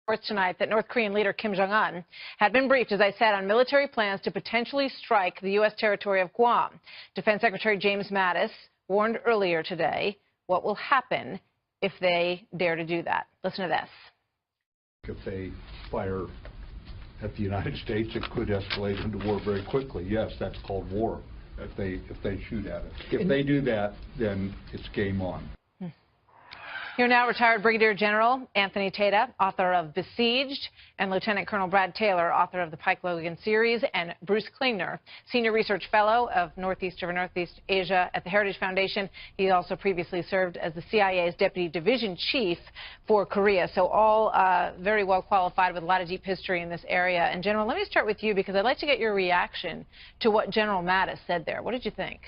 Reports tonight that North Korean leader Kim Jong-un had been briefed, as I said, on military plans to potentially strike the U.S. territory of Guam. Defense Secretary James Mattis warned earlier today what will happen if they dare to do that. Listen to this. If they fire at the United States, it could escalate into war very quickly. Yes, that's called war if they shoot at it. If they do that, then it's game on. Here now, retired Brigadier General Anthony Tata, author of Besieged, and Lieutenant Colonel Brad Taylor, author of the Pike Logan series, and Bruce Klingner, Senior Research Fellow of Northeast Asia at the Heritage Foundation. He also previously served as the CIA's Deputy Division Chief for Korea. So all very well qualified with a lot of deep history in this area. And General, let me start with you because I'd like to get your reaction to what General Mattis said there. What did you think?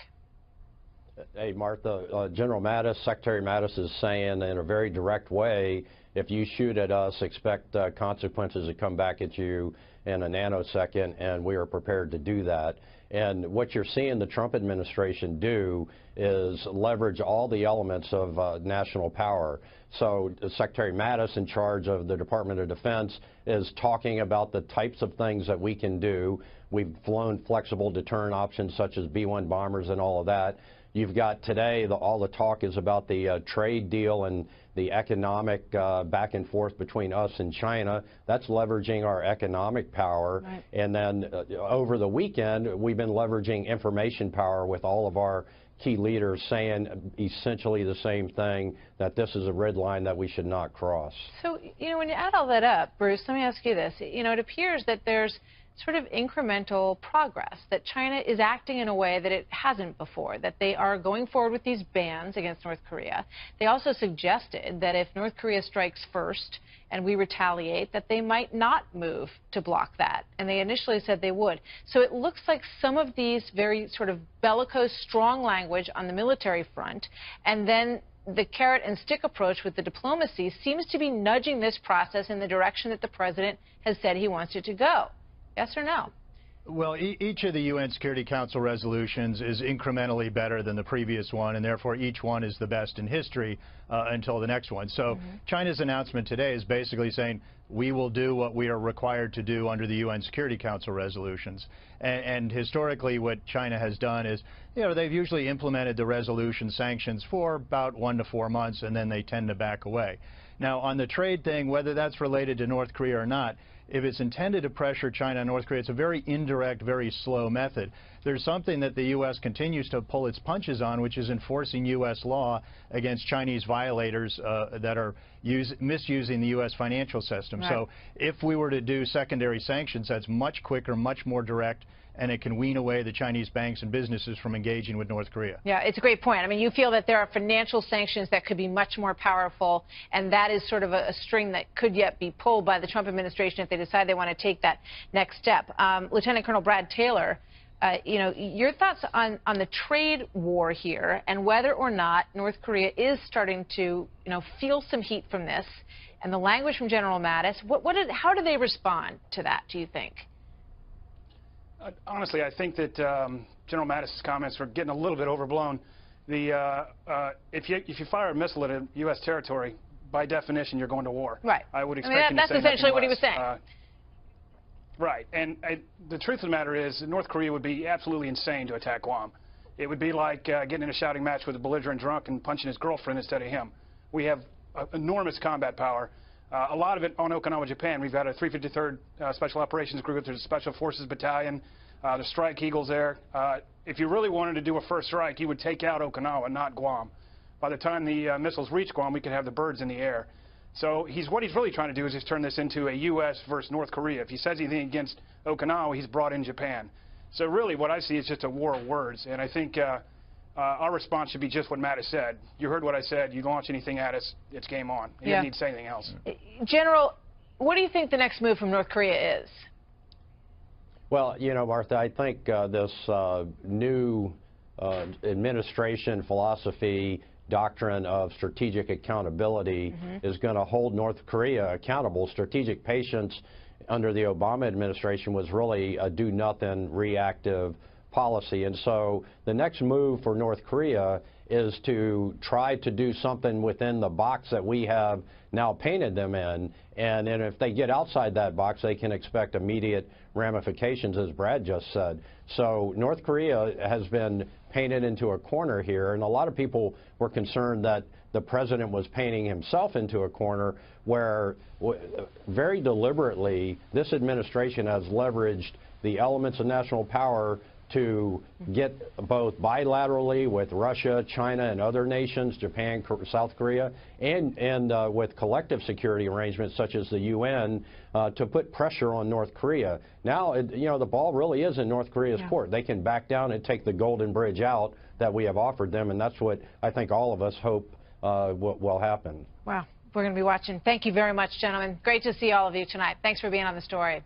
Hey, Martha, General Mattis, Secretary Mattis is saying in a very direct way, if you shoot at us, expect consequences to come back at you in a nanosecond, and we are prepared to do that. And what you're seeing the Trump administration do is leverage all the elements of national power. So Secretary Mattis, in charge of the Department of Defense, is talking about the types of things that we can do. We've flown flexible deterrent options such as B-1 bombers and all of that. You've got today, all the talk is about the trade deal and the economic back and forth between us and China. That's leveraging our economic power. Right. And then over the weekend, we've been leveraging information power with all of our key leaders saying essentially the same thing, that this is a red line that we should not cross. So, you know, when you add all that up, Bruce, let me ask you this. You know, it appears that there's sort of incremental progress, that China is acting in a way that it hasn't before, that they are going forward with these bans against North Korea. They also suggested that if North Korea strikes first and we retaliate, that they might not move to block that. And they initially said they would. So it looks like some of these very sort of bellicose, strong language on the military front, and then the carrot and stick approach with the diplomacy seems to be nudging this process in the direction that the president has said he wants it to go. Yes or no? Well, each of the UN Security Council resolutions is incrementally better than the previous one, and therefore each one is the best in history until the next one. So China's announcement today is basically saying we will do what we are required to do under the UN Security Council resolutions. And historically what China has done is, you know, they've usually implemented the resolution sanctions for about 1 to 4 months, and then they tend to back away. Now, on the trade thing, whether that's related to North Korea or not, if it's intended to pressure China and North Korea, it's a very indirect, very slow method. There's something that the U.S. continues to pull its punches on, which is enforcing U.S. law against Chinese violators that are misusing the U.S. financial system. Right. So if we were to do secondary sanctions, that's much quicker, much more direct, and it can wean away the Chinese banks and businesses from engaging with North Korea. Yeah, it's a great point. I mean, you feel that there are financial sanctions that could be much more powerful, and that is sort of a string that could yet be pulled by the Trump administration if they decide they want to take that next step. Lieutenant Colonel Brad Taylor, you know, your thoughts on the trade war here and whether or not North Korea is starting to, you know, feel some heat from this, and the language from General Mattis. How do they respond to that, do you think? Honestly, I think that General Mattis' comments are getting a little bit overblown. If you fire a missile at a U.S. territory, by definition, you're going to war. Right. I would expect that's essentially what he was saying. Right. And the truth of the matter is that North Korea would be absolutely insane to attack Guam. It would be like getting in a shouting match with a belligerent drunk and punching his girlfriend instead of him. We have enormous combat power. A lot of it on Okinawa, Japan. We've got a 353rd Special Operations Group. There's a Special Forces Battalion. The Strike Eagles there. If you really wanted to do a first strike, you would take out Okinawa, not Guam. By the time the missiles reach Guam, we could have the birds in the air. So what he's really trying to do is just turn this into a U.S. versus North Korea. If he says anything against Okinawa, he's brought in Japan. So really what I see is just a war of words. And I think our response should be just what Mattis said. You heard what I said. You launch anything at us, it's game on. You don't need to say anything else. General, what do you think the next move from North Korea is? Well, you know, Martha, I think this new administration philosophy, doctrine of strategic accountability is going to hold North Korea accountable. Strategic patience under the Obama administration was really a do-nothing, reactive policy. And so the next move for North Korea is to try to do something within the box that we have now painted them in. And then if they get outside that box, they can expect immediate ramifications, as Brad just said. So North Korea has been painted into a corner here, and a lot of people were concerned that the president was painting himself into a corner where very deliberately this administration has leveraged the elements of national power to get both bilaterally with Russia, China, and other nations, Japan, South Korea, and with collective security arrangements such as the UN, to put pressure on North Korea. Now, the ball really is in North Korea's court. They can back down and take the golden bridge out that we have offered them, and that's what I think all of us hope will happen. Wow. We're going to be watching. Thank you very much, gentlemen. Great to see all of you tonight. Thanks for being on the story.